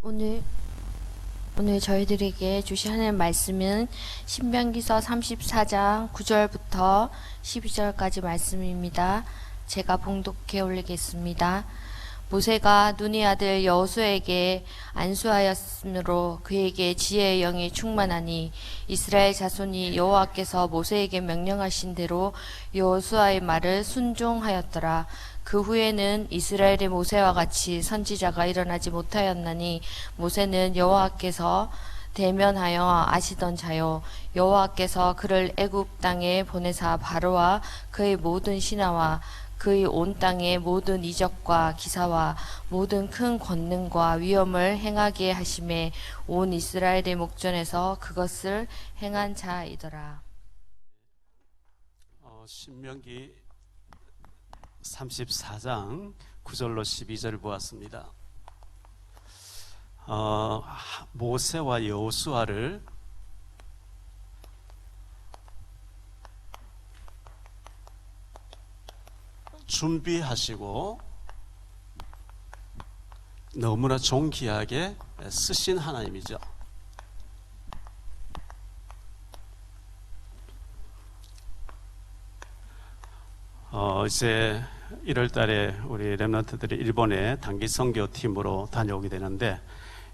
오늘 저희들에게 주신 하나님 말씀은 신명기서 34장 9절부터 12절까지 말씀입니다. 제가 봉독해 올리겠습니다. 모세가 눈의 아들 여호수아에게 안수하였으므로 그에게 지혜의 영이 충만하니 이스라엘 자손이 여호와께서 모세에게 명령하신 대로 여호수아의 말을 순종하였더라. 그 후에는 이스라엘의 모세와 같이 선지자가 일어나지 못하였나니 모세는 여호와께서 대면하여 아시던 자요 여호와께서 그를 애굽 땅에 보내사 바로와 그의 모든 신하와 그의 온 땅의 모든 이적과 기사와 모든 큰 권능과 위엄을 행하게 하심에 온 이스라엘의 목전에서 그것을 행한 자이더라. 신명기 34장 9절로 12절을 보았습니다. 모세와 여호수아를 준비하시고 너무나 존귀하게 쓰신 하나님이죠. 이제 1월 달에 우리 렘넌트들이 일본에 단기 선교팀으로 다녀오게 되는데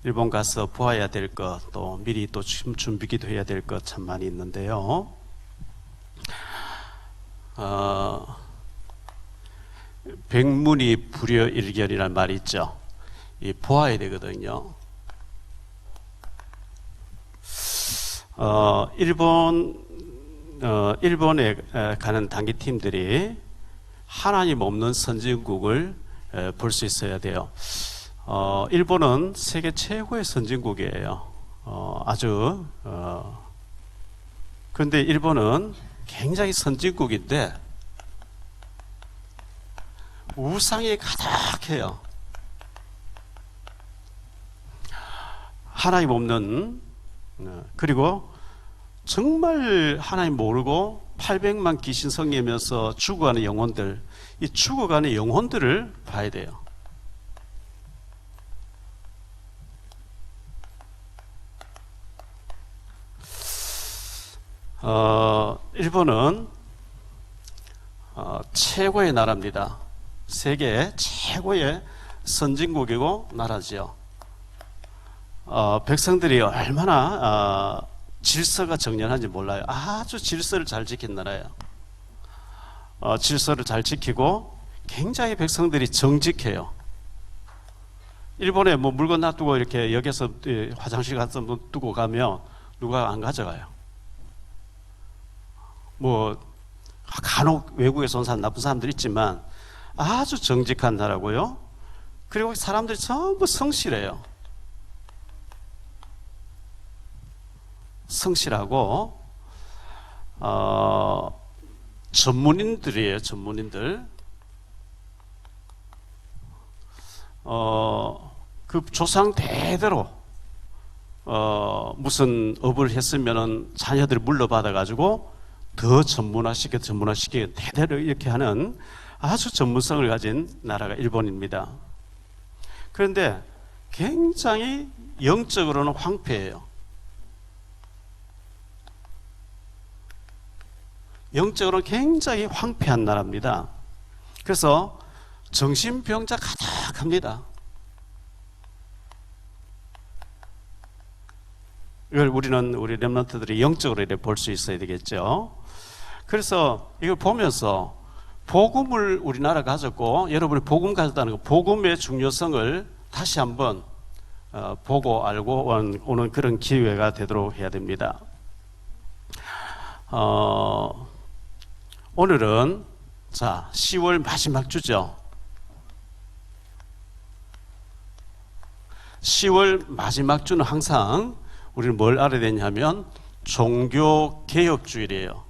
일본 가서 보아야 될 것, 또 미리 또 준비기도 해야 될 것 참 많이 있는데요. 백문이 불여일견이라는 말이 있죠. 이 보아야 되거든요. 일본에 가는 단기팀들이 하나님 없는 선진국을 볼 수 있어야 돼요. 일본은 세계 최고의 선진국이에요. 그런데 일본은 굉장히 선진국인데 우상이 가득해요. 하나님 없는, 그리고 정말 하나님 모르고 800만 귀신 성리면서 죽어가는 영혼들, 이 죽어가는 영혼들을 봐야 돼요. 일본은 최고의 나라입니다. 세계 최고의 선진국이고 나라죠. 백성들이 얼마나 질서가 정연한지 몰라요. 아주 질서를 잘 지킨 나라예요. 질서를 잘 지키고 굉장히 백성들이 정직해요. 일본에 뭐 물건 놔두고 이렇게 여기서 화장실 가서 두고 가면 누가 안 가져가요. 뭐 간혹 외국에서 온 사람, 나쁜 사람들 있지만 아주 정직한 나라고요. 그리고 사람들이 전부 성실해요. 성실하고 전문인들이에요. 전문인들. 그 조상 대대로 무슨 업을 했으면은 자녀들을 물려받아 가지고 더 전문화시켜 대대로 이렇게 하는 아주 전문성을 가진 나라가 일본입니다. 그런데 굉장히 영적으로는 황폐해요. 영적으로는 굉장히 황폐한 나라입니다. 그래서 정신병자 가득합니다. 이걸 우리 렘넌트들이 영적으로 볼 수 있어야 되겠죠. 그래서 이걸 보면서 복음을 우리나라 가졌고 여러분이 복음 가졌다는 거, 복음의 중요성을 다시 한번 보고 알고 오는 그런 기회가 되도록 해야 됩니다. 오늘은 10월 마지막 주죠. 10월 마지막 주는 항상 우리는 뭘 알아야 되냐면 종교개혁주일이에요.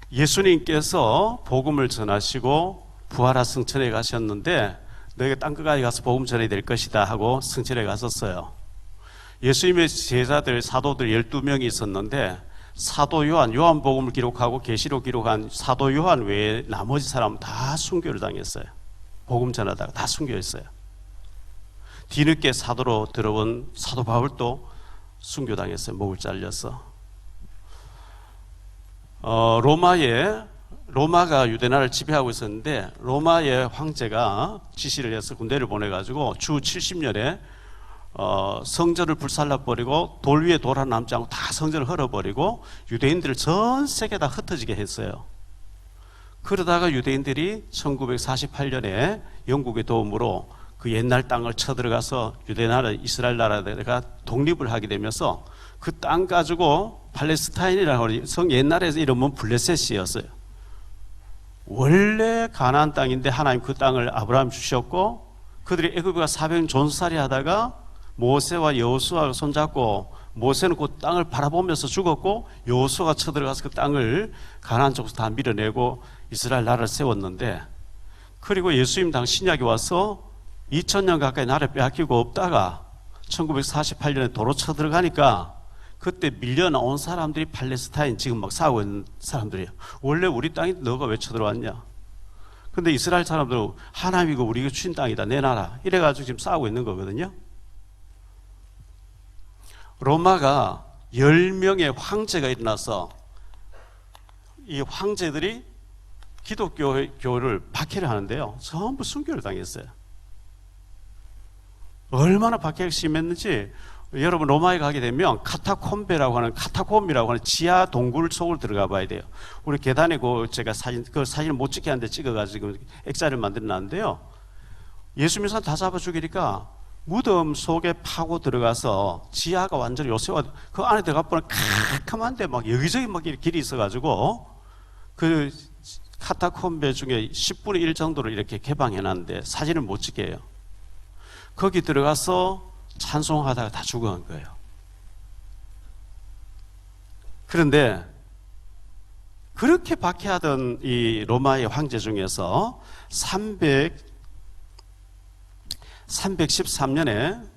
예수님께서 복음을 전하시고 부활하 승천에 가셨는데 너희가 땅끝까지 가서 복음 전해야 될 것이다 하고 승천에 갔었어요. 예수님의 제자들, 사도들 12명이 있었는데 사도 요한, 요한복음을 기록하고 계시록 기록한 사도 요한 외에 나머지 사람은 다 순교를 당했어요. 복음 전하다가 다 순교했어요. 뒤늦게 사도로 들어온 사도 바울도 순교당했어요. 목을 잘려서. 로마가 유대나라를 지배하고 있었는데 로마의 황제가 지시를 해서 군대를 보내가지고 주 70년에 성전을 불살라버리고 돌 위에 돌 하나 남지 않고 다 성전을 헐어버리고 유대인들을 전 세계 다 흩어지게 했어요. 그러다가 유대인들이 1948년에 영국의 도움으로 그 옛날 땅을 쳐들어가서 유대나라, 이스라엘 나라가 독립을 하게 되면서 그 땅 가지고 팔레스타인이라고 옛날에서 이름은 블레셋이었어요. 원래 가나안 땅인데 하나님 그 땅을 아브라함 주셨고 그들이 애굽에 400년 존살이 하다가 모세와 여호수아가 손잡고 모세는 그 땅을 바라보면서 죽었고 여호수아가 쳐들어가서 그 땅을 가나안 쪽에서 다 밀어내고 이스라엘 나라를 세웠는데 그리고 예수님 당 신약이 와서 2000년 가까이 나라를 빼앗기고 없다가 1948년에 도로 쳐들어가니까 그때 밀려나온 사람들이 팔레스타인 지금 막 싸우고 있는 사람들이에요. 원래 우리 땅인데 너가 왜 쳐들어왔냐? 근데 이스라엘 사람들은 하나님이고 우리가 주신 땅이다 내 나라 이래가지고 지금 싸우고 있는 거거든요. 로마가 10명의 황제가 일어나서 이 황제들이 기독교를 박해를 하는데요. 전부 순교를 당했어요. 얼마나 박해가 심했는지 여러분 로마에 가게 되면 카타콤이라고 하는 지하 동굴 속으로 들어가 봐야 돼요. 우리 계단에 제가 사진을 못 찍게 하는데 찍어가지고 액자를 만들어 놨는데요. 예수 믿는 사람 다 잡아 죽이니까 무덤 속에 파고 들어가서 지하가 완전히 요새와 그 안에 들어가 보면 캄캄한데 막 여기저기 막 길이 있어가지고 그 카타콤베 중에 10분의 1 정도를 이렇게 개방해 놨는데 사진을 못 찍게 해요. 거기 들어가서 찬송하다가 다 죽어간 거예요. 그런데 그렇게 박해하던 이 로마의 황제 중에서 313년에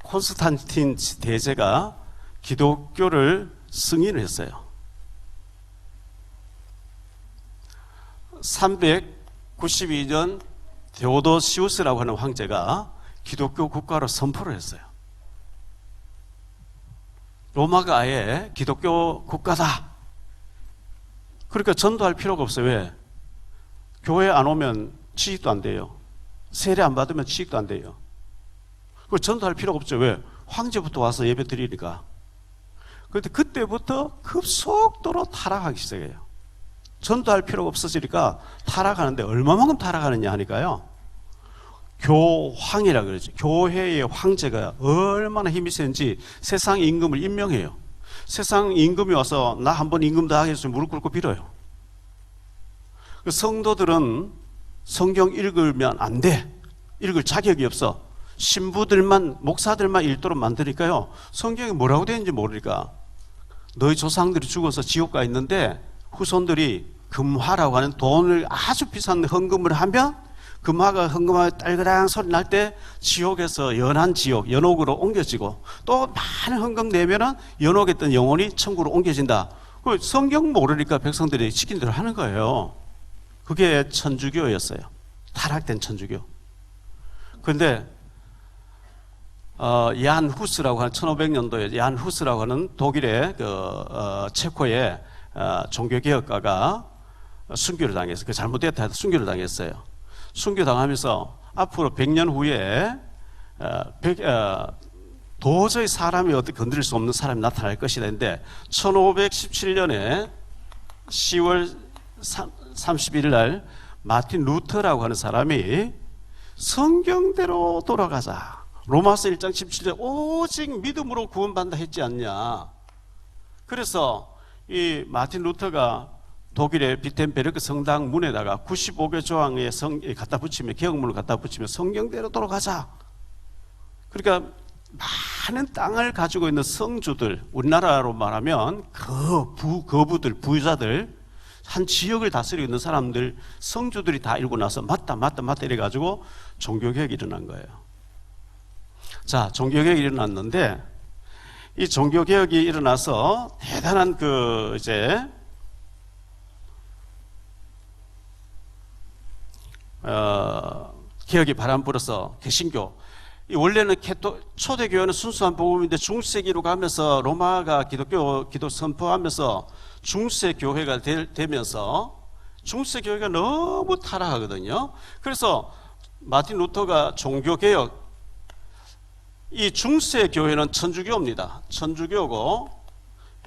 콘스탄틴 대제가 기독교를 승인을 했어요. 392년 데오도시우스라고 하는 황제가 기독교 국가로 선포를 했어요. 로마가 아예 기독교 국가다. 그러니까 전도할 필요가 없어요. 왜? 교회 안 오면 취직도 안 돼요. 세례 안 받으면 취직도 안 돼요. 그 전도할 필요가 없죠. 왜? 황제부터 와서 예배 드리니까. 그런데 그때부터 급속도로 타락하기 시작해요. 전도할 필요가 없어지니까 타락하는데 얼마만큼 타락하느냐 하니까요. 교황이라 그러죠. 교회의 황제가 얼마나 힘이 센지 세상 임금을 임명해요. 세상 임금이 와서 나 한번 임금 다 하겠어요. 무릎 꿇고 빌어요. 성도들은 성경 읽으면 안 돼. 읽을 자격이 없어. 신부들만, 목사들만 읽도록 만드니까요. 성경에 뭐라고 되어 있는지 모르니까 너희 조상들이 죽어서 지옥 가 있는데 후손들이 금화라고 하는 돈을 아주 비싼 헌금을 하면 금화가 헌금하게 딸그랑 소리 날 때 지옥에서 연한 지옥, 연옥으로 옮겨지고 또 많은 헌금 내면은 연옥에 있던 영혼이 천국으로 옮겨진다. 성경 모르니까 백성들이 시킨 대로 하는 거예요. 그게 천주교였어요. 타락된 천주교. 그런데 얀 후스라고 하는 1500년도에 얀 후스라고 하는 독일의 체코의 종교개혁가가 순교를 당했어요. 그 잘못됐다 해서 순교를 당했어요. 순교당하면서 앞으로 100년 후에 도저히 사람이 어떻게 건드릴 수 없는 사람이 나타날 것이다 했는데 1517년에 10월 31일 날 마틴 루터라고 하는 사람이 성경대로 돌아가자. 로마서 1장 17절 오직 믿음으로 구원받는다 했지 않냐. 그래서 이 마틴 루터가 독일의 비텐베르크 성당 문에다가 95개 조항에 갖다 붙이면 개혁문을 갖다 붙이면 성경대로 돌아가자. 그러니까 많은 땅을 가지고 있는 성주들, 우리나라로 말하면 거부들, 부유자들, 한 지역을 다스리고 있는 사람들, 성주들이 다 읽고 나서 맞다 이래가지고 종교개혁이 일어난 거예요. 자, 종교개혁이 일어났는데 이 종교 개혁이 일어나서 대단한 개혁이 바람 불어서 개신교. 원래는 초대교회는 순수한 복음인데 중세기로 가면서 로마가 기독 선포하면서 중세 교회가 되면서 중세 교회가 너무 타락하거든요. 그래서 마틴 루터가 종교 개혁, 이 중세 교회는 천주교입니다. 천주교고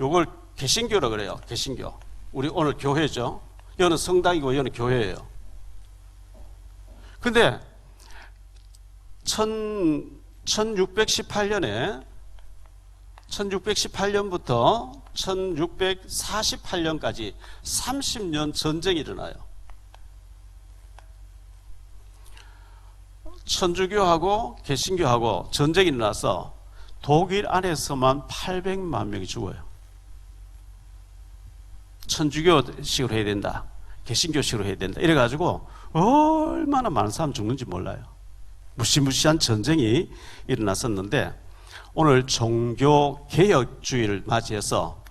요걸 개신교라 그래요. 개신교. 우리 오늘 교회죠. 여기는 성당이고 여기는 교회예요. 근데 1618년부터 1648년까지 30년 전쟁이 일어나요. 천주교하고 개신교하고 전쟁이 일어나서 독일 안에서만 800만 명이 죽어요. 천주교식으로 해야 된다, 개신교식으로 해야 된다, 이래가지고 얼마나 많은 사람 죽는지 몰라요. 무시무시한 전쟁이 일어났었는데, 오늘 종교개혁주의를 맞이해서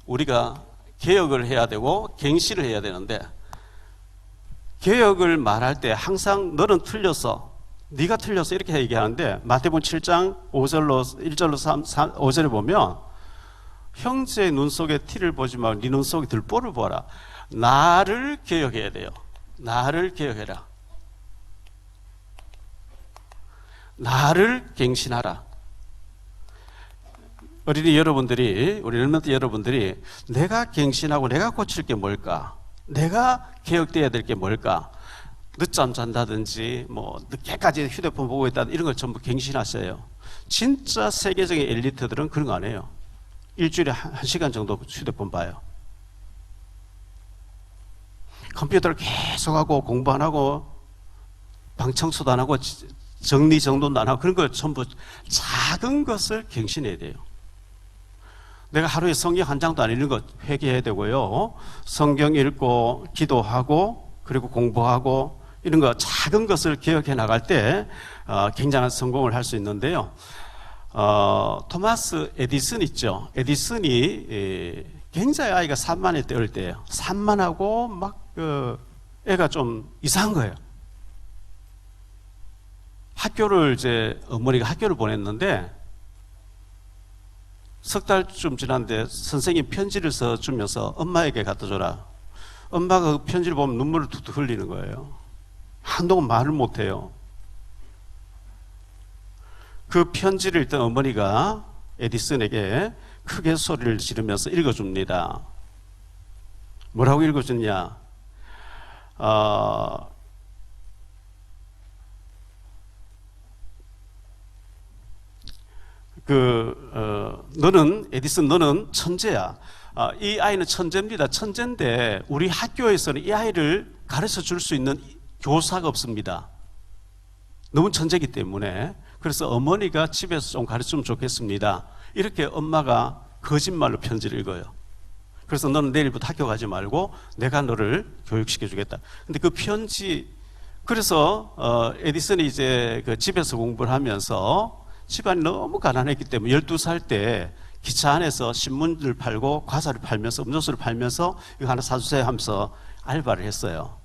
우리가 개혁을 해야 되고 갱신을 해야 되는데, 개혁을 말할 때 항상 너는 틀렸어, 네가 틀렸어 이렇게 얘기하는데, 마태복음 7장 1절로 5절에 보면 형제의 눈 속에 티를 보지 말고 네 눈 속에 들보를 보아라. 나를 개혁해야 돼요. 나를 개혁해라. 나를 갱신하라. 어린이 여러분들이, 우리 렘넌트 여러분들이 내가 갱신하고 내가 고칠 게 뭘까? 내가 개혁돼야 될 게 뭘까? 늦잠 잔다든지 늦게까지 휴대폰 보고 있다든지 이런 걸 전부 갱신하셔요. 진짜 세계적인 엘리트들은 그런 거 안 해요. 일주일에 1시간 정도 휴대폰 봐요. 컴퓨터를 계속하고 공부 안 하고 방 청소도 안 하고 정리정돈도 안 하고 그런 걸 전부 작은 것을 갱신해야 돼요. 내가 하루에 성경 한 장도 안 읽는 것 회개해야 되고요. 성경 읽고 기도하고 그리고 공부하고 이런 거 작은 것을 개혁해 나갈 때 굉장한 성공을 할 수 있는데요. 토마스 에디슨 있죠. 에디슨이 굉장히 아이가 산만할 때 어릴 때예요. 산만하고 애가 좀 이상한 거예요. 어머니가 학교를 보냈는데 석 달쯤 지났는데 선생님이 편지를 써주면서 엄마에게 갖다 줘라. 엄마가 그 편지를 보면 눈물을 툭툭 흘리는 거예요. 한동안 말을 못해요. 그 편지를 일단 어머니가 에디슨에게 크게 소리를 지르면서 읽어줍니다. 뭐라고 읽어줬냐? 너는 에디슨, 너는 천재야. 이 아이는 천재입니다. 천재인데 우리 학교에서는 이 아이를 가르쳐 줄 수 있는 교사가 없습니다. 너무 천재이기 때문에. 그래서 어머니가 집에서 좀 가르치면 좋겠습니다. 이렇게 엄마가 거짓말로 편지를 읽어요. 그래서 너는 내일부터 학교 가지 말고 내가 너를 교육시켜 주겠다. 근데 그 편지, 그래서 에디슨이 이제 그 집에서 공부를 하면서 집안이 너무 가난했기 때문에 12살 때 기차 안에서 신문을 팔고 과자를 팔면서 음료수를 팔면서 이거 하나 사주세요 하면서 알바를 했어요.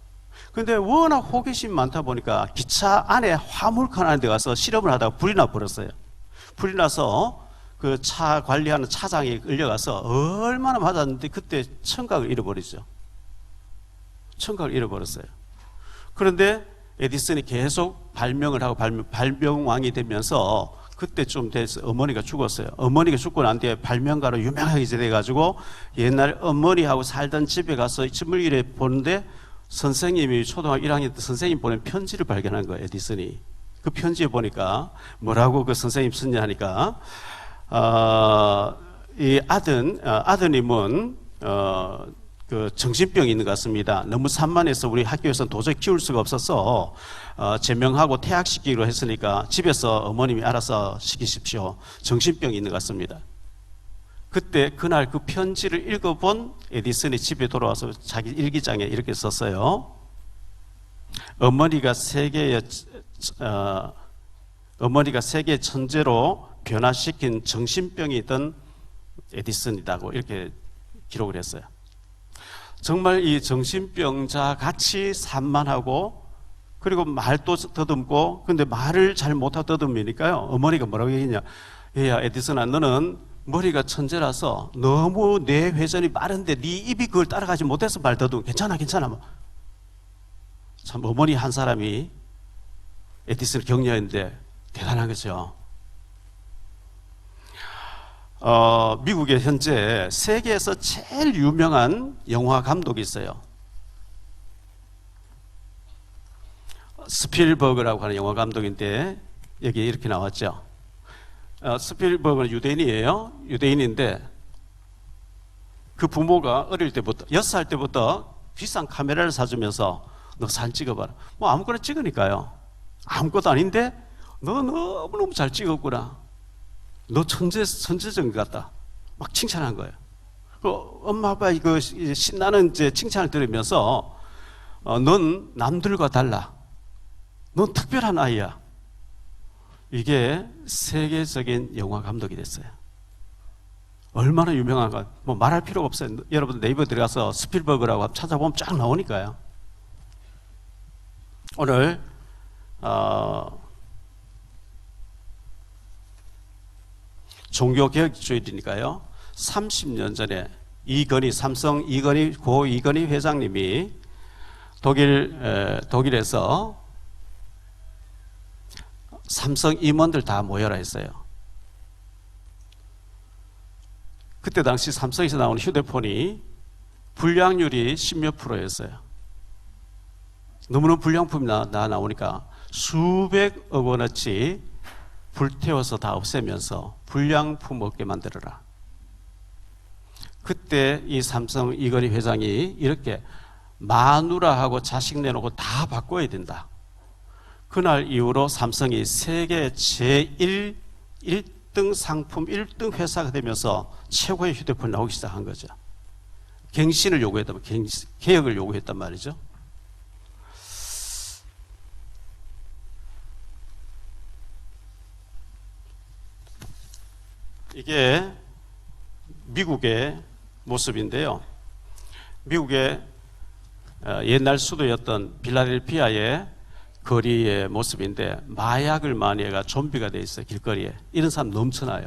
근데 워낙 호기심이 많다 보니까 기차 안에 화물칸 안에 들어가서 실험을 하다가 불이 나 버렸어요. 불이 나서 그 차 관리하는 차장이 끌려가서 얼마나 맞았는데 그때 청각을 잃어버리죠. 청각을 잃어버렸어요. 그런데 에디슨이 계속 발명을 하고 발명왕이 되면서 그때쯤 돼서 어머니가 죽었어요. 어머니가 죽고 난 뒤에 발명가로 유명하게 돼가지고 옛날에 어머니하고 살던 집에 가서 집을 보는데 선생님이 초등학교 1학년 때 선생님 보낸 편지를 발견한 거예요. 에디슨이. 그 편지에 보니까 뭐라고 그 선생님 썼냐 하니까 이 아드님은 그 정신병이 있는 것 같습니다. 너무 산만해서 우리 학교에서는 도저히 키울 수가 없어서 제명하고 퇴학시키기로 했으니까 집에서 어머님이 알아서 시키십시오. 정신병이 있는 것 같습니다. 그날 그 편지를 읽어본 에디슨이 집에 돌아와서 자기 일기장에 이렇게 썼어요. 어머니가 세계의 천재로 변화시킨 정신병이 있던 에디슨이라고 이렇게 기록을 했어요. 정말 이 정신병자 같이 산만하고 그리고 말도 더듬고 근데 말을 잘 못하고 더듬으니까요. 어머니가 뭐라고 얘기했냐. 얘야 에디슨아 너는 머리가 천재라서 너무 뇌 회전이 빠른데 네 입이 그걸 따라가지 못해서 말 더듬고 괜찮아 괜찮아. 참 어머니 한 사람이 에디슨을 격려했는데 대단한 거죠. 미국에 현재 세계에서 제일 유명한 영화 감독이 있어요. 스필버그라고 하는 영화 감독인데 여기 이렇게 나왔죠. 스필버그는 유대인이에요. 유대인인데 그 부모가 어릴 때부터 6살 때부터 비싼 카메라를 사주면서 너 사진 찍어봐라. 뭐 아무거나 찍으니까요. 아무것도 아닌데 너 너무너무 잘 찍었구나. 너 천재적인 것 같다. 막 칭찬한 거예요. 그 엄마 아빠 이거 신나는 이제 칭찬을 들으면서 넌 남들과 달라. 넌 특별한 아이야. 이게 세계적인 영화 감독이 됐어요. 얼마나 유명한가. 뭐 말할 필요가 없어요. 여러분 네이버 들어가서 스필버그라고 찾아보면 쫙 나오니까요. 오늘 종교개혁주의니까요. 30년 전에 삼성 고 이건희 회장님이 독일에서 삼성 임원들 다 모여라 했어요. 그때 당시 삼성에서 나오는 휴대폰이 불량률이 10몇 %였어요. 너무너무 불량품이 나오니까 수백억 원어치 불태워서 다 없애면서 불량품 없게 만들어라. 그때 이 삼성 이건희 회장이 이렇게 마누라하고 자식 내놓고 다 바꿔야 된다. 그날 이후로 삼성이 세계 제1 1등 상품 1등 회사가 되면서 최고의 휴대폰이 나오기 시작한 거죠. 갱신을 요구했단 말이죠. 개혁을 요구했단 말이죠. 이게 미국의 모습인데요. 미국의 옛날 수도였던 필라델피아의 거리의 모습인데 마약을 많이 해가 좀비가 돼 있어요. 길거리에. 이런 사람 넘쳐나요.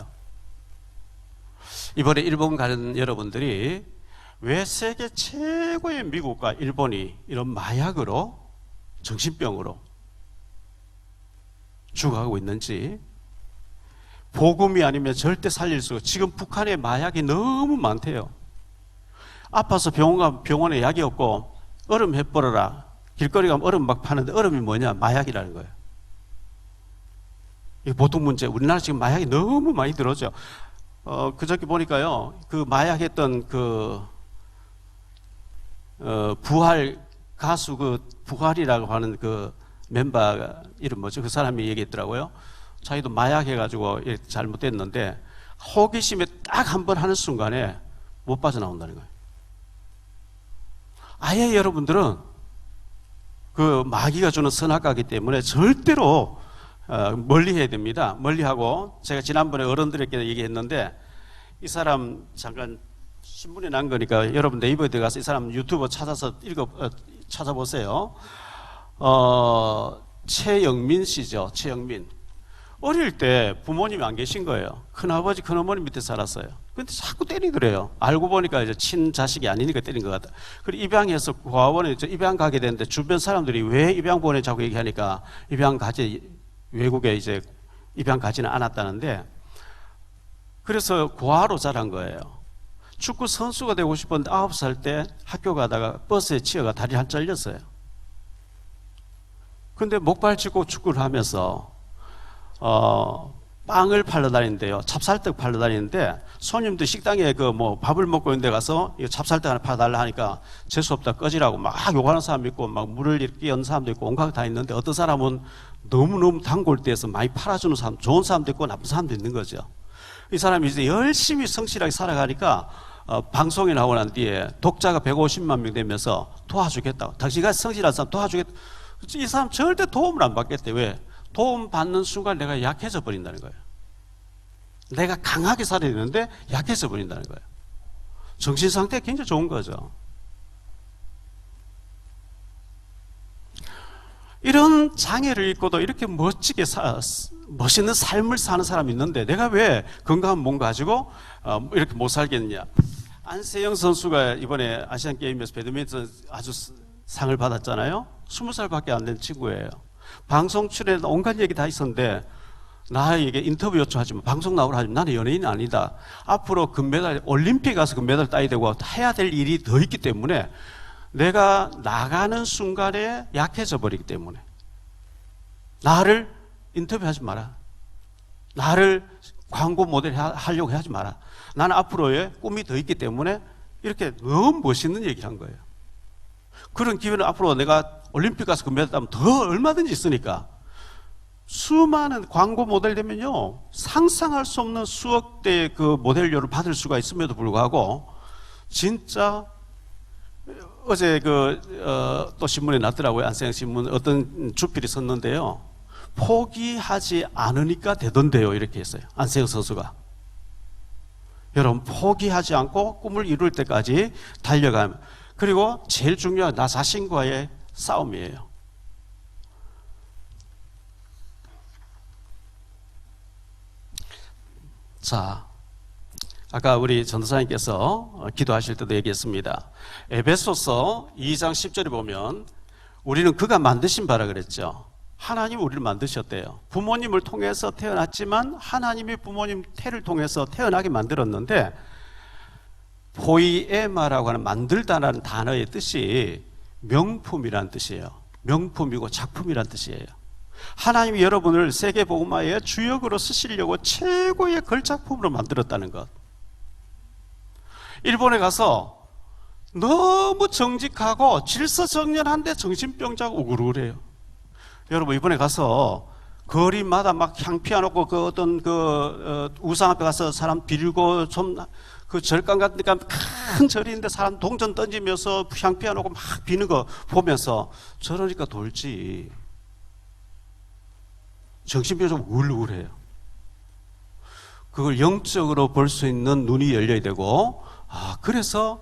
이번에 일본 가는 여러분들이 왜 세계 최고의 미국과 일본이 이런 마약으로 정신병으로 죽어가고 있는지 복음이 아니면 절대 살릴 수가. 지금 북한에 마약이 너무 많대요. 아파서 병원에 약이 없고 얼음 해버려라. 길거리 가면 얼음 막 파는데 얼음이 뭐냐? 마약이라는 거예요. 이게 보통 문제. 우리나라 지금 마약이 너무 많이 들어오죠. 그저께 보니까요. 그 마약했던 부활 가수 부활이라고 하는 그 멤버 이름 뭐죠? 그 사람이 얘기했더라고요. 자기도 마약 해가지고 잘못됐는데 호기심에 딱 한 번 하는 순간에 못 빠져나온다는 거예요. 아예 여러분들은 그 마귀가 주는 선악과이기 때문에 절대로 멀리 해야 됩니다. 멀리하고 제가 지난번에 어른들에게 얘기했는데 이 사람 잠깐 신문에 난 거니까 여러분 네이버에 들어가서 이 사람 유튜브 찾아서 찾아보세요. 최영민 씨죠. 최영민. 어릴 때 부모님이 안 계신 거예요. 큰아버지, 큰어머니 밑에 살았어요. 근데 자꾸 때리더래요. 알고 보니까 이제 친자식이 아니니까 때린 것 같다. 그리고 입양해서 고아원에 입양 가게 되는데 주변 사람들이 왜 입양 보내 자꾸 얘기하니까 외국에 이제 입양 가지는 않았다는데 그래서 고아로 자란 거예요. 축구 선수가 되고 싶었는데 9살 때 학교 가다가 버스에 치여가 다리 한 잘렸어요. 근데 목발 짚고 축구를 하면서 빵을 팔러 다니는데요. 찹쌀떡 팔러 다니는데 손님들 식당에 밥을 먹고 있는 데 가서 이거 찹쌀떡 하나 팔아달라 하니까 재수없다 꺼지라고 막 욕하는 사람도 있고 막 물을 이렇게 연 사람도 있고 온갖 다 있는데 어떤 사람은 너무너무 단골 때에서 많이 팔아주는 사람, 좋은 사람도 있고 나쁜 사람도 있는 거죠. 이 사람이 이제 열심히 성실하게 살아가니까 방송에 나오고 난 뒤에 독자가 150만 명 되면서 도와주겠다고. 당신이 성실한 사람 도와주겠다. 이 사람 절대 도움을 안 받겠대. 왜? 도움 받는 순간 내가 약해져 버린다는 거예요. 내가 강하게 살아야 되는데 약해져 버린다는 거예요. 정신 상태가 굉장히 좋은 거죠. 이런 장애를 입고도 이렇게 멋지게 멋있는 삶을 사는 사람이 있는데 내가 왜 건강한 몸 가지고 이렇게 못 살겠느냐. 안세영 선수가 이번에 아시안게임에서 배드민턴 아주 상을 받았잖아요. 20살밖에 안 된 친구예요. 방송 출연에 온갖 얘기 다 있었는데 나에게 인터뷰 요청하지만 방송 나오라 하지만 나는 연예인이 아니다. 앞으로 금메달, 올림픽 가서 금메달 따야 되고 해야 될 일이 더 있기 때문에 내가 나가는 순간에 약해져 버리기 때문에 나를 인터뷰하지 마라. 나를 광고 모델 하려고 하지 마라. 나는 앞으로의 꿈이 더 있기 때문에 이렇게 너무 멋있는 얘기한 거예요. 그런 기회는 앞으로 내가 올림픽 가서 금메달 따면 더 얼마든지 있으니까 수많은 광고 모델 되면요 상상할 수 없는 수억 대의 그 모델료를 받을 수가 있음에도 불구하고 진짜 어제 또 신문에 났더라고요. 안세영 신문 어떤 주필이 썼는데요. 포기하지 않으니까 되던데요. 이렇게 했어요. 안세영 선수가. 여러분 포기하지 않고 꿈을 이룰 때까지 달려가면 그리고 제일 중요한 나 자신과의 싸움이에요. 자, 아까 우리 전도사님께서 기도하실 때도 얘기했습니다. 에베소서 2장 10절에 보면 우리는 그가 만드신 바라 그랬죠. 하나님이 우리를 만드셨대요. 부모님을 통해서 태어났지만 하나님이 부모님 태를 통해서 태어나게 만들었는데 포이에마라고 하는 만들다라는 단어의 뜻이 명품이란 뜻이에요. 명품이고 작품이란 뜻이에요. 하나님이 여러분을 세계복음화의 주역으로 쓰시려고 최고의 걸작품으로 만들었다는 것. 일본에 가서 너무 정직하고 질서정연한데 정신병자가 우글우글해요. 여러분 이번에 가서 거리마다 막 향 피워놓고 그 어떤 우상 앞에 가서 사람 빌고 좀 그 절간 같은 데 큰 절인데 사람 동전 던지면서 향 피워놓고 막 비는 거 보면서 저러니까 돌지. 정신병이 좀 우울우울해요. 그걸 영적으로 볼 수 있는 눈이 열려야 되고, 그래서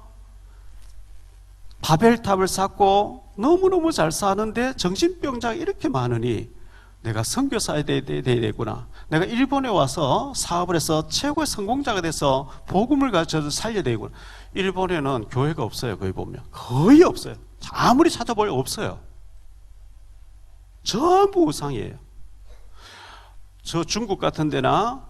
바벨탑을 쌓고 너무너무 잘 사는데 정신병자가 이렇게 많으니 내가 선교사야 되겠구나. 내가 일본에 와서 사업을 해서 최고의 성공자가 돼서 복음을 가르쳐서 살려야 되겠구나. 일본에는 교회가 없어요. 거기 보면 거의 없어요. 아무리 찾아보면 없어요. 전부 우상이에요. 저 중국 같은 데나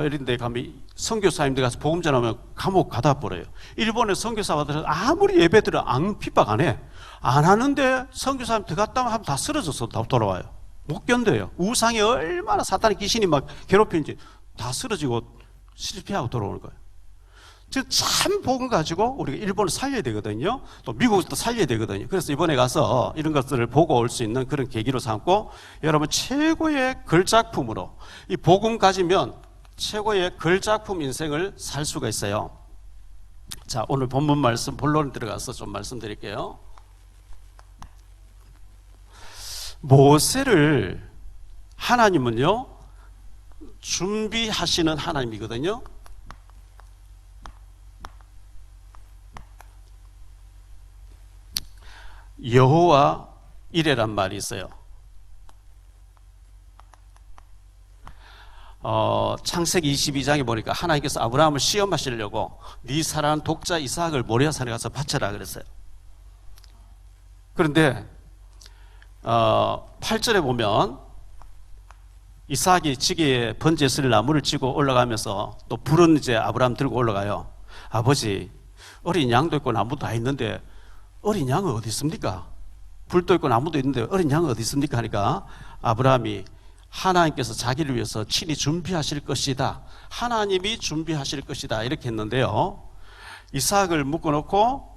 이런 데 가면 선교사님들 가서 복음 전하면 감옥 가다 버려요. 일본의 선교사들은 아무리 예배들을 핍박 안 해. 안 하는데 선교사님 들어갔다 하면 다 쓰러져서 다 돌아와요. 못 견뎌요. 우상이 얼마나 사탄의 귀신이 막 괴롭히는지 다 쓰러지고 실패하고 돌아오는 거예요. 즉 참 복음 가지고 우리가 일본을 살려야 되거든요. 또 미국도 살려야 되거든요. 그래서 이번에 가서 이런 것들을 보고 올 수 있는 그런 계기로 삼고 여러분 최고의 걸작품으로 이 복음 가지면 최고의 걸작품 인생을 살 수가 있어요. 자, 오늘 본문 말씀 본론에 들어가서 좀 말씀드릴게요. 모세를 하나님은요 준비하시는 하나님이거든요. 여호와 이레란 말이 있어요. 창세기 22장에 보니까 하나님께서 아브라함을 시험하시려고 네 사랑하는 독자 이삭을 모리아산에 가서 바쳐라 그랬어요. 그런데 8절에 보면 이삭이 지게에 번제에 쓸 나무를 쥐고 올라가면서 또 불은 이제 아브라함 들고 올라가요. 아버지, 어린 양도 있고 나무도 다 있는데 어린 양은 어디 있습니까? 불도 있고 나무도 있는데 어린 양은 어디 있습니까? 하니까 아브라함이 하나님께서 자기를 위해서 친히 준비하실 것이다. 하나님이 준비하실 것이다. 이렇게 했는데요. 이삭을 묶어놓고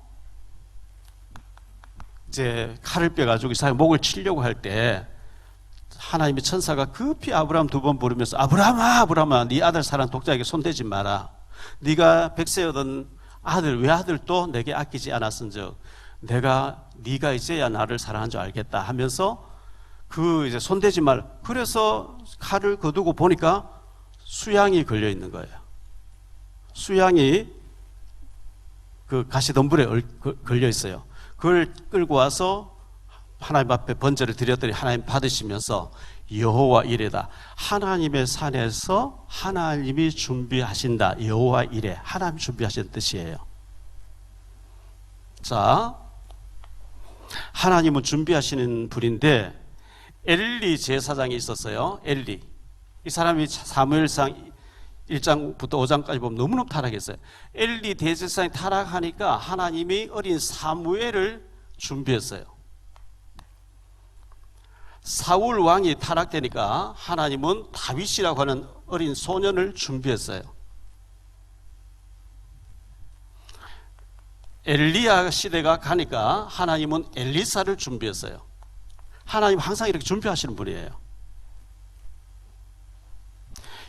이제 칼을 빼가지고 이삭의 목을 치려고 할 때 하나님의 천사가 급히 아브라함 두 번 부르면서 아브라함아, 아브라함아, 네 아들 사랑 독자에게 손대지 마라. 네가 백세 얻은 아들 외아들도 내게 아끼지 않았은즉 네가 이제야 나를 사랑한 줄 알겠다 하면서 그 이제 손대지 말. 그래서 칼을 거두고 보니까 수양이 걸려 있는 거예요. 수양이 그 가시덤불에 걸려 있어요. 그걸 끌고 와서 하나님 앞에 번제를 드렸더니 하나님 받으시면서 여호와 이레다. 하나님의 산에서 하나님이 준비하신다. 여호와 이레. 하나님 준비하신 뜻이에요. 자, 하나님은 준비하시는 분인데 엘리 제사장이 있었어요. 엘리. 이 사람이 사무엘상 1장부터 5장까지 보면 너무너무 타락했어요. 엘리 대제사장이 타락하니까 하나님이 어린 사무엘을 준비했어요. 사울 왕이 타락되니까 하나님은 다윗이라고 하는 어린 소년을 준비했어요. 엘리야 시대가 가니까 하나님은 엘리사를 준비했어요. 하나님 항상 이렇게 준비하시는 분이에요.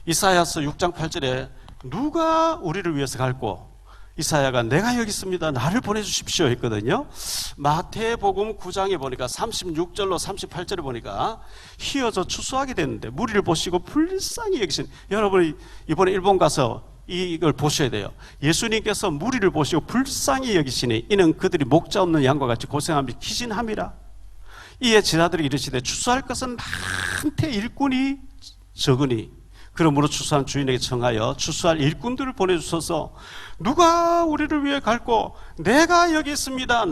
이사야서 6장 8절에 누가 우리를 위해서 갈고, 이사야가 내가 여기 있습니다, 나를 보내주십시오 했거든요. 마태복음 9장에 보니까 36절로 38절에 보니까 휘어져 추수하게 됐는데 무리를 보시고 불쌍히 여기신, 여러분이 이번에 일본 가서 이걸 보셔야 돼요. 예수님께서 무리를 보시고 불쌍히 여기시니 이는 그들이 목자 없는 양과 같이 고생하며 기진함이라. 이에 제자들이 이르시되 추수할 것은 많되 일꾼이 적으니 그러므로 추수한 주인에게 청하여 추수할 일꾼들을 보내주소서. 누가 우리를 위해 갈고 내가 여기 있습니다,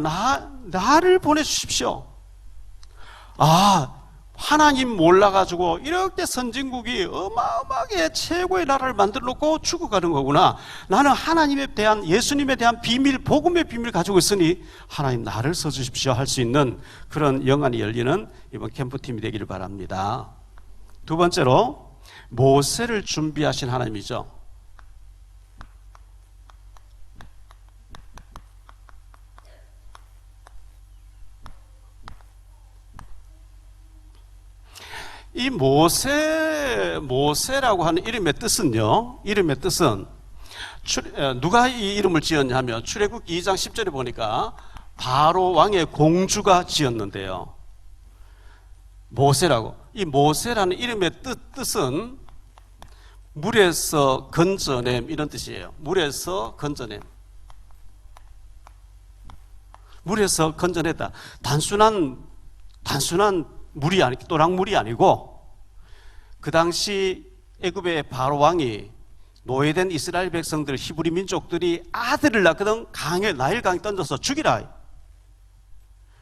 나를 보내주십시오. 하나님 몰라가지고 이렇게 선진국이 어마어마하게 최고의 나라를 만들어 놓고 죽어가는 거구나. 나는 하나님에 대한, 예수님에 대한 비밀, 복음의 비밀을 가지고 있으니 하나님 나를 써주십시오 할 수 있는 그런 영안이 열리는 이번 캠프팀이 되기를 바랍니다. 두 번째로 모세를 준비하신 하나님이죠. 이 모세라고 하는 이름의 뜻은요, 누가 이 이름을 지었냐면 출애굽 2장 10절에 보니까 바로 왕의 공주가 지었는데요. 모세라고. 이 모세라는 이름의 뜻은 물에서 건져냄, 이런 뜻이에요. 물에서 건져냄. 물에서 건져냈다. 단순한 물이 아니, 또랑물이 아니고, 그 당시 애굽의 바로 왕이 노예된 이스라엘 백성들, 히브리 민족들이 아들을 낳거든 나일 강에 던져서 죽이라.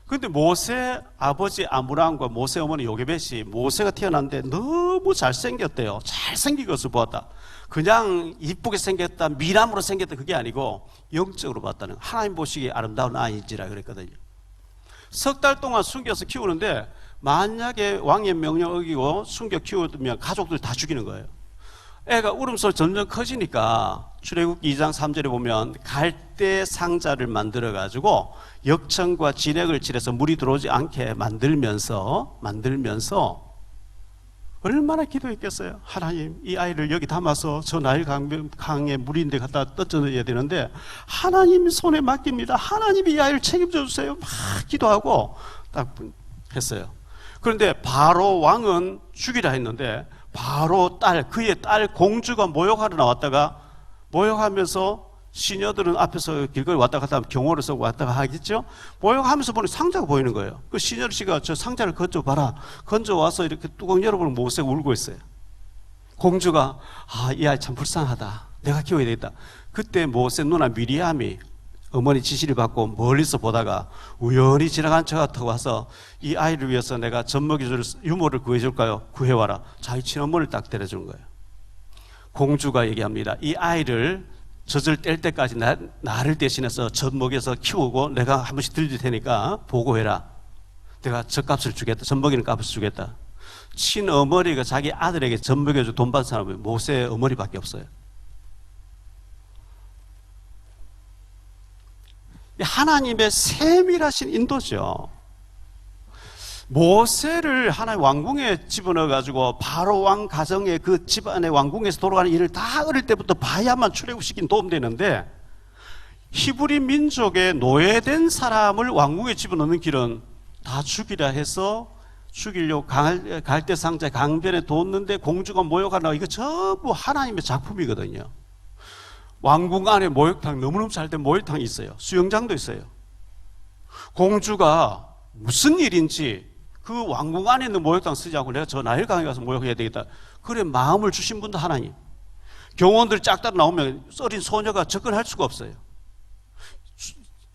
그런데 모세 아버지 아므람과 모세 어머니 요게벳이 모세가 태어났는데 너무 잘생겼대요. 잘생긴 것을 보았다. 그냥 이쁘게 생겼다, 미남으로 생겼다, 그게 아니고 영적으로 봤다는, 하나님 보시기에 아름다운 아이지라 그랬거든요. 석 달 동안 숨겨서 키우는데 만약에 왕의 명령 어기고 숨겨 키우면 가족들 다 죽이는 거예요. 애가 울음소리 점점 커지니까 출애굽 2장 3절에 보면 갈대 상자를 만들어 가지고 역청과 진액을 칠해서 물이 들어오지 않게 만들면서 얼마나 기도했겠어요. 하나님, 이 아이를 여기 담아서 저 나일 강에 물인데 갖다 떠줘야 되는데 하나님 손에 맡깁니다. 하나님이 이 아이를 책임져 주세요. 막 기도하고 딱 했어요. 그런데 바로 왕은 죽이라 했는데 바로 그의 딸 공주가 모욕하러 나왔다가, 모욕하면서 시녀들은 앞에서 길거리 왔다 갔다 하면 경호를 쓰고 왔다 갔다 하겠죠. 모욕하면서 보니 상자가 보이는 거예요. 그 시녀씨가 저 상자를 건져봐라. 건져와서 이렇게 뚜껑 열어보는 모세가 울고 있어요. 공주가 이 아이 참 불쌍하다, 내가 키워야 되겠다. 그때 모세 누나 미리암이 어머니 지시를 받고 멀리서 보다가 우연히 지나간 저 같아 와서 이 아이를 위해서 내가 젖먹이줄 유모를 구해줄까요? 구해와라. 자기 친어머니를 딱 데려준 거예요. 공주가 얘기합니다. 이 아이를 젖을 뗄 때까지 나를 대신해서 젖먹여서 키우고 내가 한 번씩 들릴 테니까 보고해라. 내가 젖값을 주겠다, 젖먹이는 값을 주겠다. 친어머니가 자기 아들에게 젖먹여줘 돈 받은 사람은 모세 어머니밖에 없어요. 하나님의 세밀하신 인도죠. 모세를 하나의 왕궁에 집어넣어가지고 바로 왕 가정의 그 집안의 왕궁에서 돌아가는 일을 다 어릴 때부터 봐야만 출애굽시킨 도움되는데, 히브리 민족의 노예된 사람을 왕궁에 집어넣는 길은 다 죽이라 해서 죽이려고 갈대상자 강변에 뒀는데 공주가 모욕하나, 이거 전부 하나님의 작품이거든요. 왕궁 안에 목욕탕, 너무너무 잘된 목욕탕이 있어요. 수영장도 있어요. 공주가 무슨 일인지 그 왕궁 안에 있는 목욕탕 쓰지 않고 내가 저 나일강에 가서 목욕해야 되겠다, 그래 마음을 주신 분도 하나님. 경호원들이 쫙 따라 나오면 어린 소녀가 접근할 수가 없어요.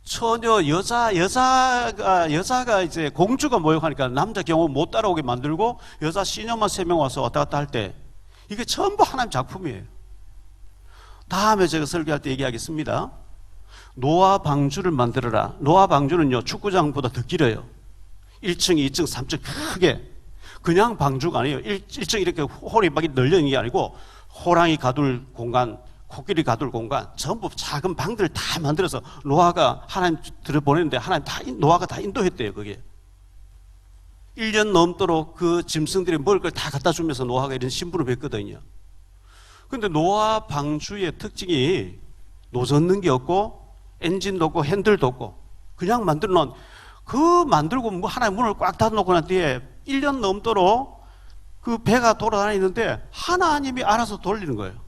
처녀 여자가 이제 공주가 목욕하니까 남자 경호원 못 따라오게 만들고 여자 시녀만 3명 와서 왔다 갔다 할 때, 이게 전부 하나님 작품이에요. 다음에 제가 설교할 때 얘기하겠습니다. 노아 방주를 만들어라. 노아 방주는요, 축구장보다 더 길어요. 1층, 2층, 3층 크게. 그냥 방주가 아니에요. 1층 이렇게 홀이 막 널려 있는 게 아니고, 호랑이 가둘 공간, 코끼리 가둘 공간, 전부 작은 방들을 다 만들어서 노아가 하나님 들어보냈는데, 하나님 노아가 다 인도했대요, 그게. 1년 넘도록 그 짐승들이 먹을 걸 다 갖다 주면서 노아가 이런 심부름 했거든요. 근데 노아 방주의 특징이 노젓는 게 없고, 엔진도 없고, 핸들도 없고, 그냥 만들어 놓은, 그 만들고 뭐 하나님 문을 꽉 닫아놓고 난 뒤에 1년 넘도록 그 배가 돌아다니는데 하나님이 알아서 돌리는 거예요.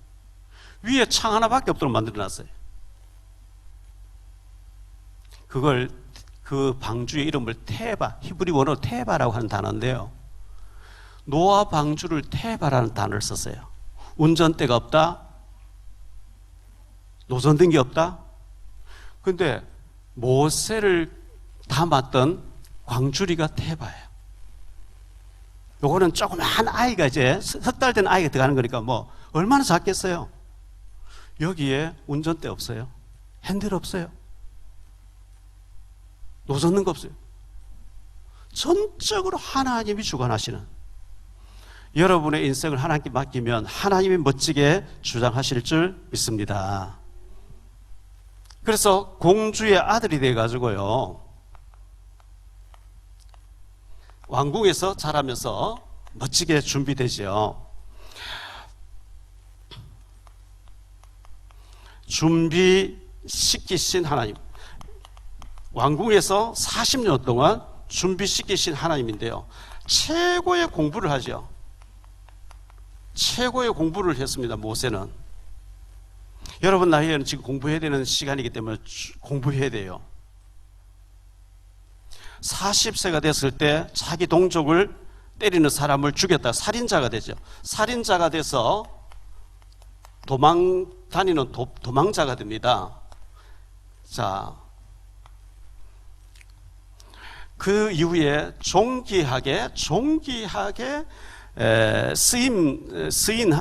위에 창 하나밖에 없도록 만들어 놨어요. 그걸, 그 방주의 이름을 테바, 히브리 원어로 테바라고 하는 단어인데요, 노아 방주를 테바라는 단어를 썼어요. 운전대가 없다, 노선된 게 없다. 근데 모세를 담았던 광주리가 테바예요. 요거는 조그만 아이가, 이제 석 달 된 아이가 들어가는 거니까 뭐 얼마나 작겠어요. 여기에 운전대 없어요. 핸들 없어요. 노젓는 거 없어요. 전적으로 하나님이 주관하시는, 여러분의 인생을 하나님께 맡기면 하나님이 멋지게 주장하실 줄 믿습니다. 그래서 공주의 아들이 돼가지고요, 왕궁에서 자라면서 멋지게 준비되죠. 준비시키신 하나님, 왕궁에서 40년 동안 준비시키신 하나님인데요, 최고의 공부를 하죠. 최고의 공부를 했습니다, 모세는. 여러분 나이에는 지금 공부해야 되는 시간이기 때문에 공부해야 돼요. 40세가 됐을 때 자기 동족을 때리는 사람을 죽였다, 살인자가 되죠. 살인자가 돼서 다니는 도망자가 됩니다. 자, 그 이후에 존귀하게 쓰신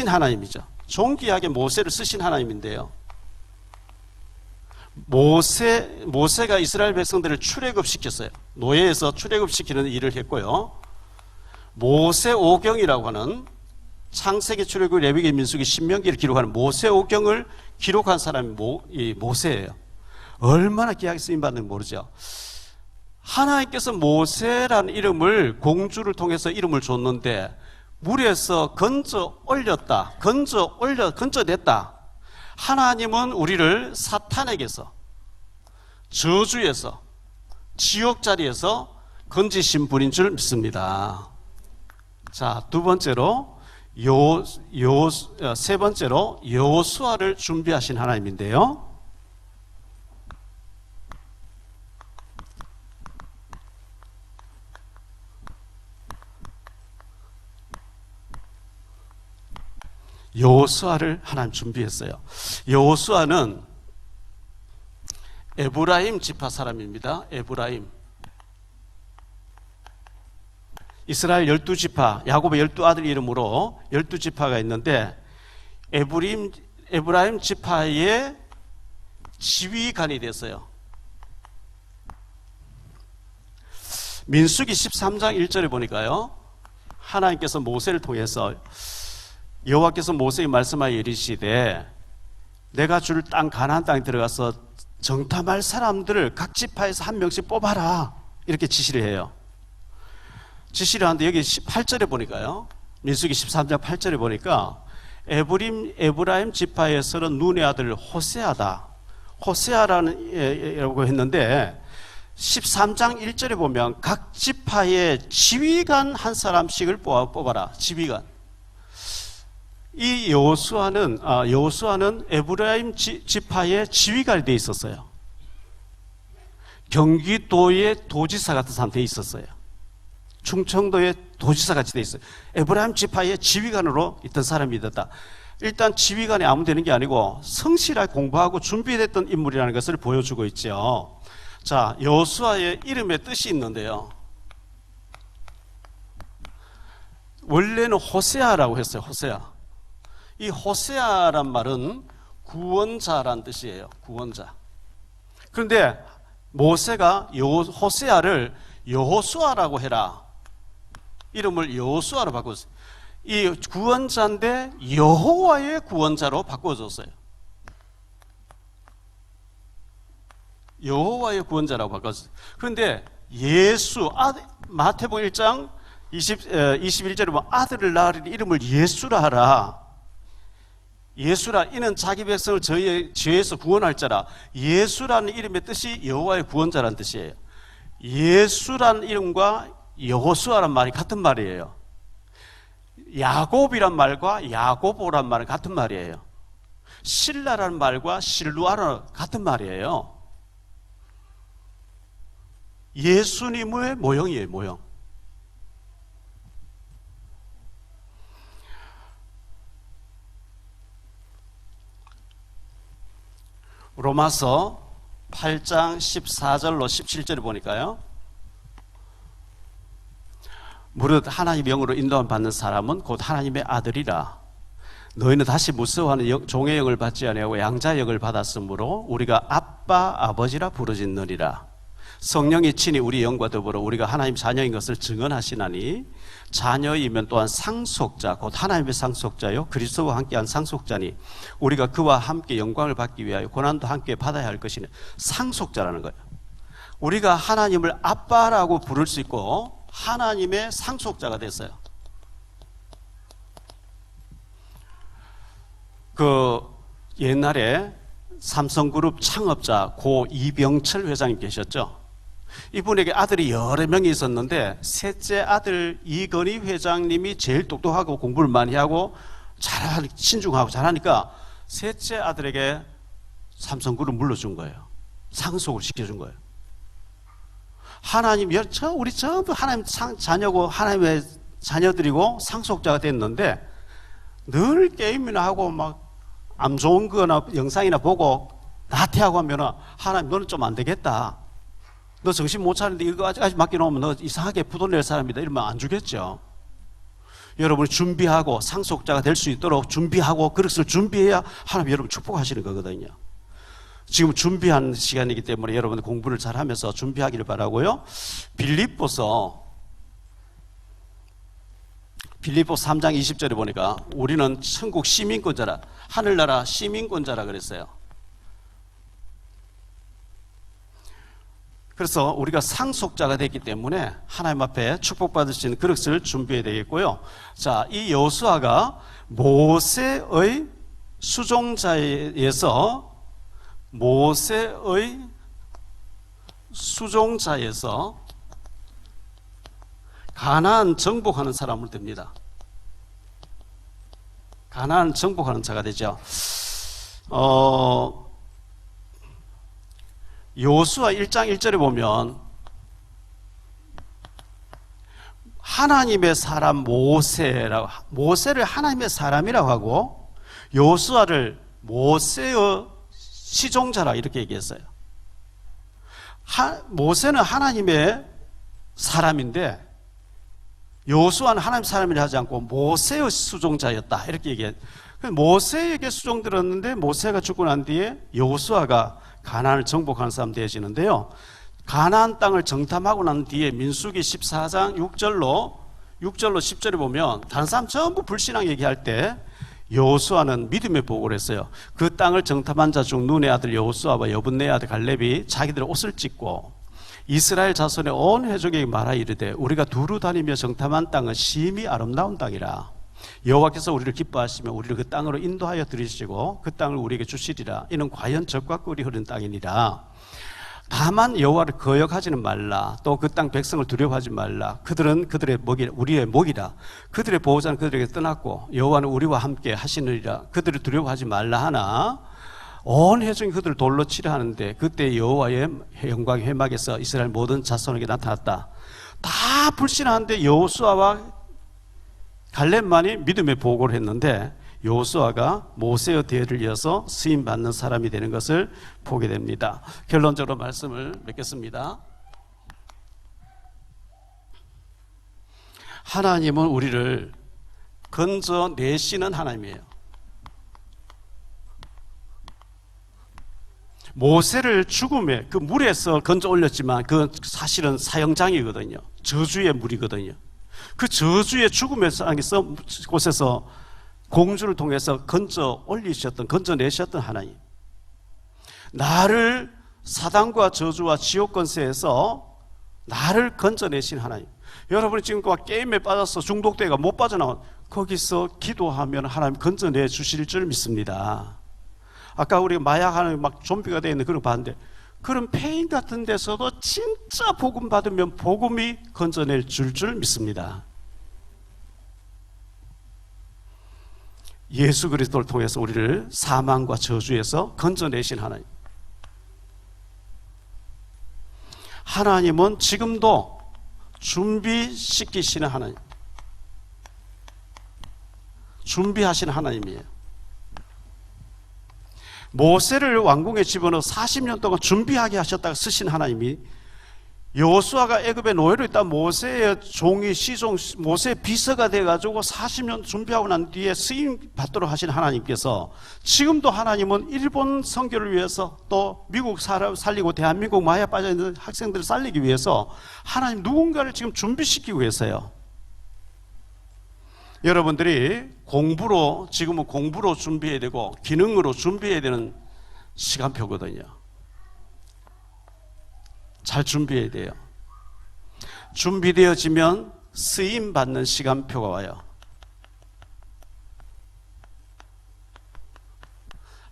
하나님이죠. 존귀하게 모세를 쓰신 하나님인데요, 모세가 이스라엘 백성들을 출애굽시켰어요. 노예에서 출애굽시키는 일을 했고요, 모세오경이라고 하는 창세기, 출애굽, 레위기, 민수기, 신명기를 기록하는 모세오경을 기록한 사람이 모세예요. 얼마나 귀하게 쓰임받는지 모르죠. 하나님께서 모세라는 이름을 공주를 통해서 이름을 줬는데, 물에서 건져냈다. 하나님은 우리를 사탄에게서, 저주에서, 지옥자리에서 건지신 분인 줄 믿습니다. 자, 세 번째로 여호수아를 준비하신 하나님인데요, 여호수아를 하나님 준비했어요. 여호수아는 에브라임 지파 사람입니다. 에브라임. 이스라엘 12지파, 야곱의 12아들 이름으로 12지파가 있는데, 에브라임 지파의 지휘관이 됐어요. 민수기 13장 1절에 보니까요, 하나님께서 모세를 통해서, 여호와께서 모세에게 말씀하여 이르시되, 내가 줄 땅 가나안 땅에 들어가서 정탐할 사람들을 각 지파에서 한 명씩 뽑아라, 이렇게 지시를 해요. 지시를 하는데 여기 8절에 보니까요, 민수기 13장 8절에 보니까 에브라임 지파에서는 눈의 아들 호세아다, 호세아라고 했는데, 13장 1절에 보면 각 지파의 지휘관 한 사람씩을 뽑아라. 지휘관. 이 여호수아는 에브라임 지파의 지휘관이 되어 있었어요. 경기도의 도지사 같은 사람 되어 있었어요. 충청도의 도지사 같이 되어 있어요. 에브라임 지파의 지휘관으로 있던 사람이 됐다. 일단 지휘관이 아무 되는 게 아니고 성실하게 공부하고 준비됐던 인물이라는 것을 보여주고 있죠. 자, 여호수아의 이름에 뜻이 있는데요. 원래는 호세아라고 했어요. 호세아. 이 호세아란 말은 구원자란 뜻이에요. 구원자. 그런데 모세가 호세아를 여호수아라고 해라. 이름을 여호수아로 바꿨어요. 이 구원자인데 여호와의 구원자로 바꿔줬어요. 여호와의 구원자라고 바꿨어요. 그런데 마태복음 1장 21절에 보면 아들을 낳으리니 이름을 예수라 하라. 예수라, 이는 자기 백성을 저희의 죄에서 구원할 자라. 예수라는 이름의 뜻이 여호와의 구원자라는 뜻이에요. 예수라는 이름과 여호수아란 말이 같은 말이에요. 야곱이란 말과 야고보란 말은 같은 말이에요. 실라라는 말과 실루아라는 같은 말이에요. 예수님의 모형이에요. 모형. 로마서 8장 14절로 17절을 보니까요. 무릇 하나님의 영으로 인도함 받는 사람은 곧 하나님의 아들이라. 너희는 다시 무서워하는 종의 영을 받지 아니하고 양자의 영을 받았으므로 우리가 아빠 아버지라 부르짖느니라. 성령이 친히 우리 영과 더불어 우리가 하나님 자녀인 것을 증언하시나니 자녀이면 또한 상속자 곧 하나님의 상속자요 그리스도와 함께한 상속자니 우리가 그와 함께 영광을 받기 위하여 고난도 함께 받아야 할 것이니 상속자라는 거예요. 우리가 하나님을 아빠라고 부를 수 있고 하나님의 상속자가 됐어요. 옛날에 삼성그룹 창업자 고 이병철 회장님 계셨죠. 이분에게 아들이 여러 명이 있었는데 셋째 아들 이건희 회장님이 제일 똑똑하고 공부를 많이 하고 신중하고 잘하니까 셋째 아들에게 삼성그룹 물려준 거예요. 상속을 시켜준 거예요. 우리 전부 하나님 자녀고 하나님의 자녀들이고 상속자가 됐는데 늘 게임이나 하고 막 암 좋은 거나 영상이나 보고 나태하고 하면은 하나님 너는 좀 안 되겠다. 너 정신 못 차리는데 이거 아직 맡겨놓으면 너 이상하게 부도낼 사람이다. 이러면 안 주겠죠. 여러분이 준비하고 상속자가 될 수 있도록 준비하고 그릇을 준비해야 하나님 여러분 축복하시는 거거든요. 지금 준비하는 시간이기 때문에 여러분 공부를 잘하면서 준비하기를 바라고요. 빌립보서 3장 20절에 보니까 우리는 천국 시민권자라, 하늘나라 시민권자라 그랬어요. 그래서 우리가 상속자가 됐기 때문에 하나님 앞에 축복받을 수 있는 그릇을 준비해야 되겠고요. 자, 이 여호수아가 모세의 수종자에서 가나안 정복하는 사람을 됩니다. 가나안 정복하는 자가 되죠. 여호수아 1장 1절에 보면 하나님의 사람 모세를 하나님의 사람이라고 하고 여호수아를 모세의 시종자라 이렇게 얘기했어요. 모세는 하나님의 사람인데 여호수아는 하나님 사람이라 하지 않고 모세의 수종자였다 이렇게 얘기해. 모세에게 수종들었는데 모세가 죽고 난 뒤에 여호수아가 가나안을 정복하는 사람 되어지는데요. 가나안 땅을 정탐하고 난 뒤에 민수기 14장 6절로 10절에 보면 다른 사람 전부 불신앙 얘기할 때 여호수아는 믿음의 보고를 했어요. 그 땅을 정탐한 자 중 눈의 아들 여호수아와 여분네의 아들 갈렙이 자기들의 옷을 찢고 이스라엘 자손의 온 회족에게 말하 이르되 우리가 두루 다니며 정탐한 땅은 심히 아름다운 땅이라. 여호와께서 우리를 기뻐하시며 우리를 그 땅으로 인도하여 들이시고 그 땅을 우리에게 주시리라. 이는 과연 젖과 꿀이 흐르는 땅이니라. 다만 여호와를 거역하지는 말라. 또 그 땅 백성을 두려워하지 말라. 그들은 그들의 목이 우리의 목이라. 그들의 보호자는 그들에게 떠났고 여호와는 우리와 함께 하시느니라. 그들을 두려워하지 말라 하나 온 회중이 그들을 돌로 치려 하는데 그때 여호와의 영광이 회막에서 이스라엘 모든 자손에게 나타났다. 다 불신하는데 여호수아와 갈렙만이 믿음의 보고를 했는데 여호수아가 모세의 뒤를 이어서 쓰임 받는 사람이 되는 것을 보게 됩니다. 결론적으로 말씀을 맺겠습니다. 하나님은 우리를 건져내시는 하나님이에요. 모세를 죽음에 그 물에서 건져 올렸지만 그 사실은 사형장이거든요. 저주의 물이거든요. 그 저주의 죽음의 곳에서 공주를 통해서 건져 올리셨던, 건져내셨던 하나님. 나를 사단과 저주와 지옥 권세에서 나를 건져내신 하나님. 여러분이 지금 게임에 빠져서 중독되가 못 빠져나온 거기서 기도하면 하나님 건져내 주실 줄 믿습니다. 아까 우리가 마약하는 막 좀비가 되어 있는 그런 거 봤는데 그런 폐인 같은 데서도 진짜 복음 받으면 복음이 건져낼 줄 믿습니다. 예수 그리스도를 통해서 우리를 사망과 저주에서 건져내신 하나님. 하나님은 지금도 준비시키시는 하나님. 준비하시는 하나님이에요. 모세를 왕궁에 집어넣어 40년 동안 준비하게 하셨다가 쓰신 하나님이 여호수아가 애굽에 노예로 있다 모세의 종이 시종 모세의 비서가 돼가지고 40년 준비하고 난 뒤에 쓰임 받도록 하신 하나님께서 지금도 하나님은 일본 선교를 위해서 또 미국 사람 살리고 대한민국 마약 빠져있는 학생들을 살리기 위해서 하나님 누군가를 지금 준비시키고 계세요. 여러분들이 공부로 지금은 공부로 준비해야 되고 기능으로 준비해야 되는 시간표거든요. 잘 준비해야 돼요. 준비되어지면 쓰임 받는 시간표가 와요.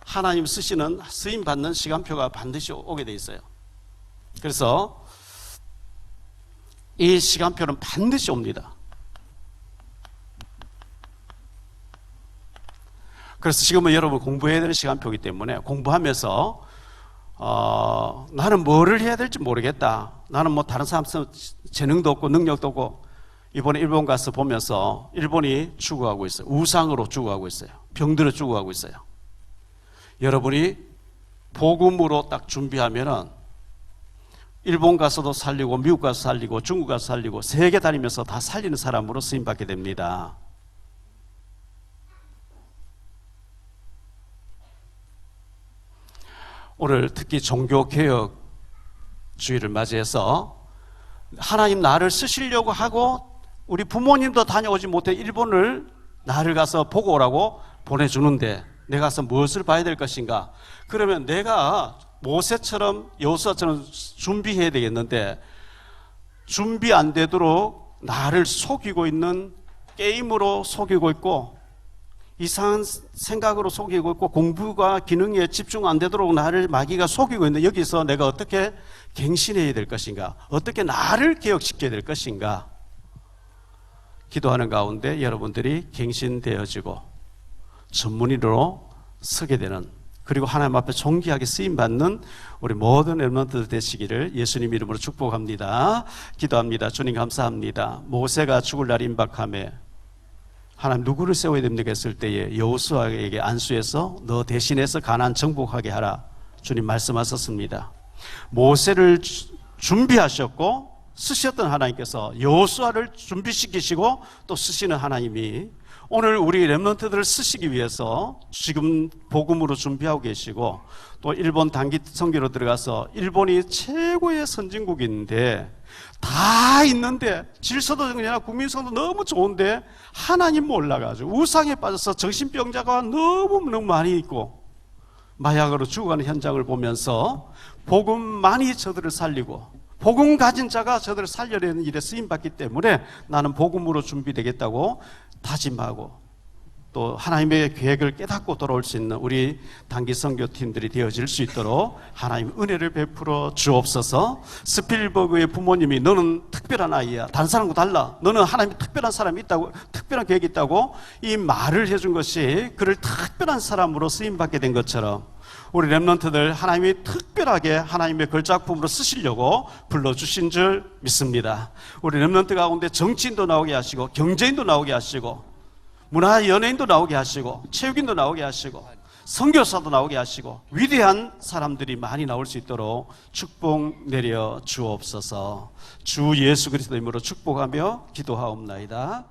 하나님 쓰시는 쓰임 받는 시간표가 반드시 오게 돼 있어요. 그래서 이 시간표는 반드시 옵니다. 그래서 지금은 여러분 공부해야 되는 시간표이기 때문에 공부하면서 나는 뭐를 해야 될지 모르겠다. 나는 뭐 다른 사람처럼 재능도 없고 능력도 없고. 이번에 일본 가서 보면서 일본이 죽어가고 있어요. 우상으로 죽어가고 있어요. 병들어 죽어가고 있어요. 여러분이 복음으로 딱 준비하면은 일본 가서도 살리고 미국 가서 살리고 중국 가서 살리고 세계 다니면서 다 살리는 사람으로 쓰임받게 됩니다. 오늘 특히 종교개혁주의를 맞이해서 하나님 나를 쓰시려고 하고 우리 부모님도 다녀오지 못해 일본을 나를 가서 보고 오라고 보내주는데 내가 가서 무엇을 봐야 될 것인가? 그러면 내가 모세처럼 여호수아처럼 준비해야 되겠는데 준비 안 되도록 나를 속이고 있는 게임으로 속이고 있고 이상한 생각으로 속이고 있고 공부가 기능에 집중 안 되도록 나를 마귀가 속이고 있는데 여기서 내가 어떻게 갱신해야 될 것인가? 어떻게 나를 개혁시켜야 될 것인가? 기도하는 가운데 여러분들이 갱신되어지고 전문의로 서게 되는 그리고 하나님 앞에 존귀하게 쓰임받는 우리 모든 렘넌트들 되시기를 예수님 이름으로 축복합니다. 기도합니다. 주님 감사합니다. 모세가 죽을 날이 임박하며 하나님 누구를 세워야 됩니까 했을 때에 여호수아에게 안수해서 너 대신해서 가나안 정복하게 하라 주님 말씀하셨습니다. 모세를 준비하셨고 쓰셨던 하나님께서 여호수아를 준비시키시고 또 쓰시는 하나님이 오늘 우리 렘넌트들을 쓰시기 위해서 지금 복음으로 준비하고 계시고 또 일본 단기 선교로 들어가서 일본이 최고의 선진국인데 다 있는데 질서도 정연하고 국민성도 너무 좋은데 하나님 몰라가지고 우상에 빠져서 정신병자가 너무 많이 있고 마약으로 죽어가는 현장을 보면서 복음만이 저들을 살리고 복음 가진 자가 저들을 살려내는 일에 쓰임받기 때문에 나는 복음으로 준비되겠다고 다짐하고 또 하나님의 계획을 깨닫고 돌아올 수 있는 우리 단기 선교팀들이 되어질 수 있도록 하나님 은혜를 베풀어 주옵소서. 스필버그의 부모님이 너는 특별한 아이야, 다른 사람과 달라, 너는 하나님의 특별한 사람이 있다고, 특별한 계획이 있다고 이 말을 해준 것이 그를 특별한 사람으로 쓰임받게 된 것처럼 우리 렘넌트들 하나님이 특별하게 하나님의 걸작품으로 쓰시려고 불러주신 줄 믿습니다. 우리 렘넌트 가운데 정치인도 나오게 하시고 경제인도 나오게 하시고 문화 연예인도 나오게 하시고 체육인도 나오게 하시고 선교사도 나오게 하시고 위대한 사람들이 많이 나올 수 있도록 축복 내려 주옵소서. 주 예수 그리스도 이름으로 축복하며 기도하옵나이다.